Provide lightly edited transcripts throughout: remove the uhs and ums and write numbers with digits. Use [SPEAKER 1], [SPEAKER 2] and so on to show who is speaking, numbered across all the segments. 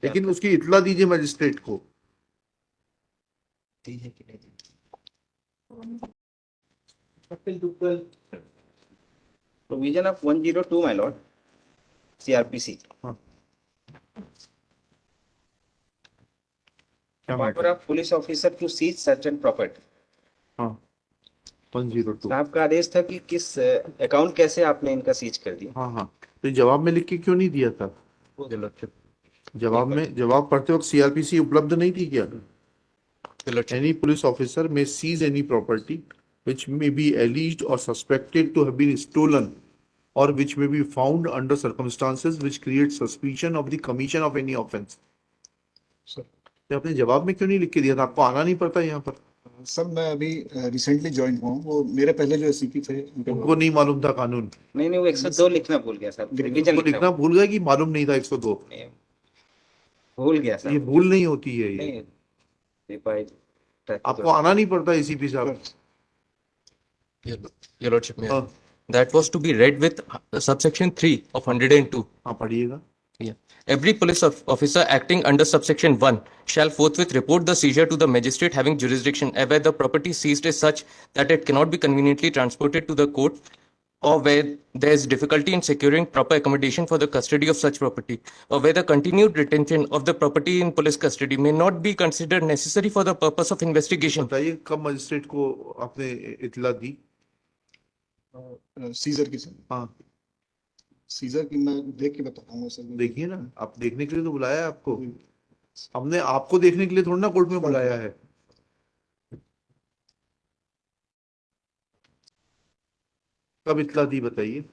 [SPEAKER 1] लेकिन उसकी इत्तला दीजिए मजिस्ट्रेट को।
[SPEAKER 2] दीजिए कि नहीं दीजिए?
[SPEAKER 3] Provision of 102, my lord, CRPC.
[SPEAKER 1] हाँ, क्या
[SPEAKER 3] Power
[SPEAKER 1] matter?
[SPEAKER 3] of police officer to seize certain property.
[SPEAKER 1] हाँ, 102।
[SPEAKER 3] साहब का आदेश था कि किस अकाउंट कैसे आपने इनका सीज कर दिया?
[SPEAKER 1] हाँ हाँ, तो जवाब में लिख के क्यों नहीं दिया था? जवाब पढ़ते वक्त सीआरपीसी उपलब्ध नहीं थी क्या? Any police officer may seize any property which may be alleged or suspected to have been stolen or which may be found under circumstances which create suspicion of the commission of any offense. तो आपने जवाब में क्यों नहीं लिख के दिया था? आपको आना नहीं पड़ता यहाँ पर?
[SPEAKER 2] सर मैं अभी रिसेंटली ज्वाइन हुआ हूँ, वो मेरे पहले जो एससीपी थे
[SPEAKER 1] उनको नहीं मालूम था कानून?
[SPEAKER 3] नहीं, वो 102 लिखना भूल गया साहब। रिवीजन
[SPEAKER 1] उनको लिखना भूल गया कि मालूम नहीं था 102?
[SPEAKER 3] भूल गया
[SPEAKER 1] ये
[SPEAKER 3] साहब।
[SPEAKER 1] भूल नहीं होती है, ये
[SPEAKER 3] नहीं, by
[SPEAKER 1] आपको आना नहीं पड़ता एसीपी साहब।
[SPEAKER 4] Your Lordship, may I?
[SPEAKER 1] हाँ
[SPEAKER 4] That was to be read with subsection 3 of 102.
[SPEAKER 1] हाँ, पढ़िएगा।
[SPEAKER 4] Yeah. Every police officer acting under subsection 1 shall forthwith report the seizure to the magistrate having jurisdiction, where the property seized is such that it cannot be conveniently transported to the court, or where there is difficulty in securing proper accommodation for the custody of such property, or where the continued retention of the property in police custody may not be considered necessary for the purpose of investigation.
[SPEAKER 1] बताइए कब magistrate को आपने इतला दी?
[SPEAKER 2] Scissor की sir,
[SPEAKER 1] हाँ
[SPEAKER 2] scissor की मैं देख के बताऊंगा सर।
[SPEAKER 1] देखिए ना, आप देखने के लिए तो बुलाया है आपको। हमने आपको देखने के लिए थोड़ा ना कोर्ट में बुलाया है। कब इतला दी बताइए?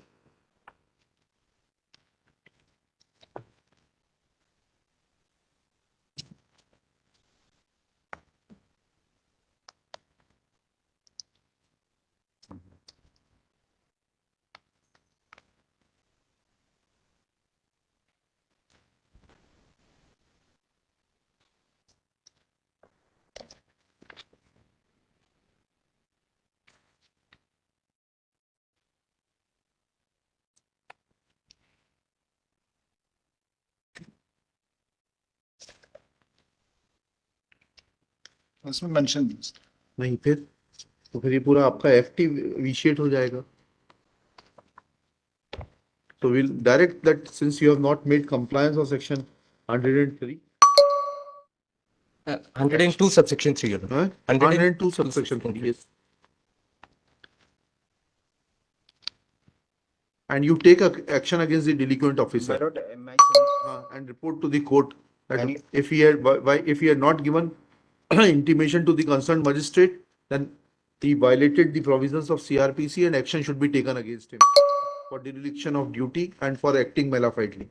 [SPEAKER 2] उसमें मेंशन
[SPEAKER 1] नहीं, फिर तो फिर ये पूरा आपका एफटी विशिएट हो जाएगा। So we'll direct that since you have not made compliance of section 103,
[SPEAKER 4] 102 subsection 3, Your Lord.
[SPEAKER 1] 102 subsection 3, yes. And you take action against the delinquent
[SPEAKER 3] My
[SPEAKER 1] officer
[SPEAKER 3] lord, my son,
[SPEAKER 1] and report to the court that
[SPEAKER 3] Can you-
[SPEAKER 1] if he had not given intimation to the concerned magistrate, then he violated the provisions of CRPC and action should be taken against him for dereliction of duty and for acting malafidely.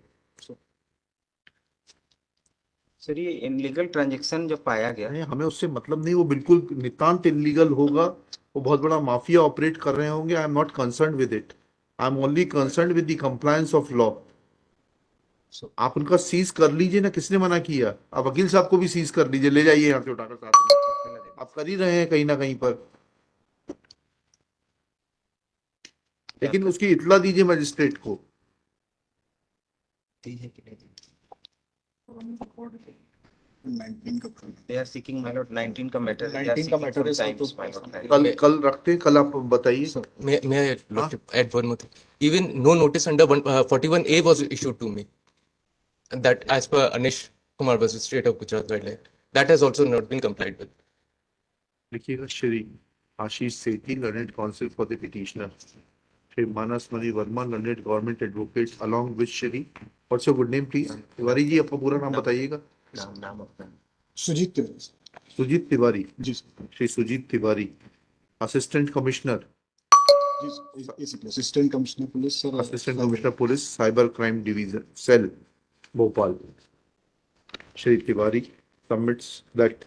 [SPEAKER 3] Sir ये illegal transaction जो पाया गया,
[SPEAKER 1] नहीं, हमें उससे मतलब नहीं, वो बिल्कुल नितांत इलीगल होगा, वो बहुत बड़ा माफिया ऑपरेट कर रहे होंगे। I am not concern with it, I am only concern with the compliance of law. आप उनका सीज कर लीजिए ना, किसने मना किया? आप वकील साहब को भी सीज कर लीजिए, ले जाइए यहाँ से उठाकर साथ में। आप कर ही रहे हैं कहीं ना कहीं पर, लेकिन उसकी इत्तला दीजिए मजिस्ट्रेट को।
[SPEAKER 2] दीजिए कि नहीं दीजिए? 19 का
[SPEAKER 3] they are seeking my lord 19 का मैटर,
[SPEAKER 2] 19 का matter है, सर, तो
[SPEAKER 3] my lord।
[SPEAKER 1] कल रखते हैं, कल आप बताइए।
[SPEAKER 4] So, may I, Lordship, add one more thing? Even no notice under 41A was issued to me. That as per Anish Kumar versus State of Gujarat guideline. That has also not been complied with.
[SPEAKER 1] लिखिएगा Shri Ashish Sethi, learned counsel for the petitioner, Shri Manas Mani Verma, learned government advocate, along with Shri, what's your good name please? Tiwari ji, आपका पूरा नाम बताइएगा।
[SPEAKER 3] नाम अपना
[SPEAKER 2] Sujeet Tiwari.
[SPEAKER 1] Sujeet Tiwari
[SPEAKER 2] ji sir.
[SPEAKER 1] Shri Sujeet Tiwari, assistant commissioner,
[SPEAKER 2] जी ACP assistant commissioner police sir,
[SPEAKER 1] assistant commissioner police, cyber crime division cell, Bhopal. Shri Tiwari submits that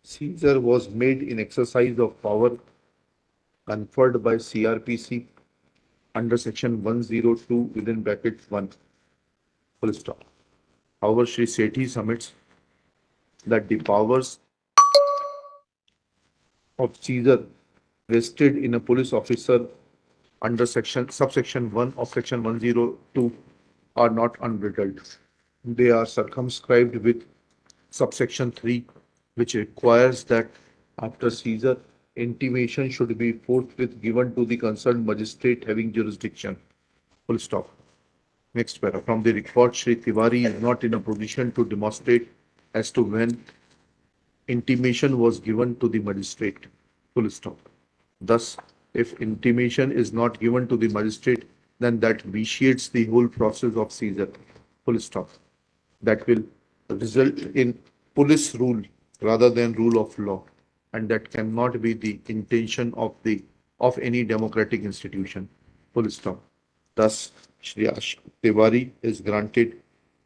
[SPEAKER 1] seizure was made in exercise of power conferred by CRPC under section 102 within brackets 1 full stop. However, Shri Sethi submits that the powers of seizure vested in a police officer under subsection 1 of section 102 are not unbridled. they are circumscribed with subsection 3, which requires that after seizure, intimation should be forthwith given to the concerned magistrate having jurisdiction. Full stop. Next para. From the record, Shri Tiwari is not in a position to demonstrate as to when intimation was given to the magistrate. Full stop. Thus, if intimation is not given to the magistrate, then that vitiates the whole process of seizure. Full stop. That will result in police rule rather than rule of law, and that cannot be the intention of any democratic institution. Full stop. Thus, Shri Ash Tiwari is granted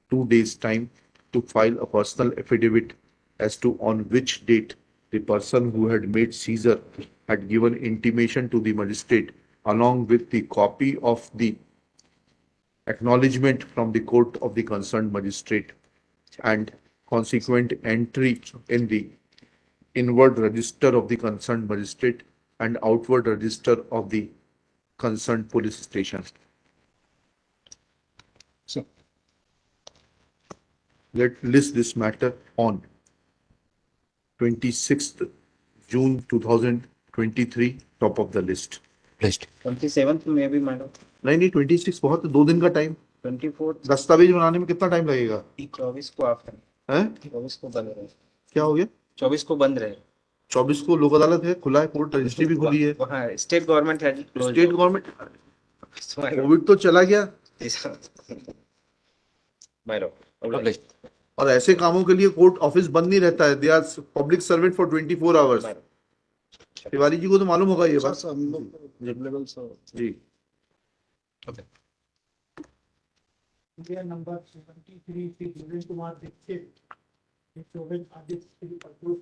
[SPEAKER 1] 2 days time to file a personal affidavit as to on which date the person who had made seizure had given intimation to the magistrate along with the copy of the acknowledgement from the court of the concerned magistrate and consequent entry in the inward register of the concerned magistrate and outward register of the concerned police station.
[SPEAKER 2] So,
[SPEAKER 1] Let list this matter on 26th June 2023, top of the list.
[SPEAKER 4] List.
[SPEAKER 3] 27th में भी madam
[SPEAKER 1] नहीं 26 बहुत 2 दिन का time
[SPEAKER 3] 24th
[SPEAKER 1] दस्तावेज बनाने में कितना टाइम लगेगा
[SPEAKER 3] 24 को आप
[SPEAKER 1] है
[SPEAKER 3] 24 को बंद रहे
[SPEAKER 1] क्या हो गया
[SPEAKER 3] 24 को बंद रहे
[SPEAKER 1] 24 को लोक अदालत है खुला है कोर्ट रजिस्ट्री भी खुली है
[SPEAKER 3] वहाँ स्टेट गवर्नमेंट है
[SPEAKER 1] स्टेट गवर्नमेंट कोविड तो चला गया
[SPEAKER 4] Published.
[SPEAKER 1] और ऐसे कामों के लिए कोर्ट ऑफिस बंद नहीं रहता है they are public servant for 24 hours Tiwari ji को तो मालूम होगा ये
[SPEAKER 2] सर,
[SPEAKER 1] बात
[SPEAKER 2] सर, हम लोग available, सर।
[SPEAKER 1] जी
[SPEAKER 5] India number 73 Sri Kumar Dixit, Shobhan Aditya Sri Patur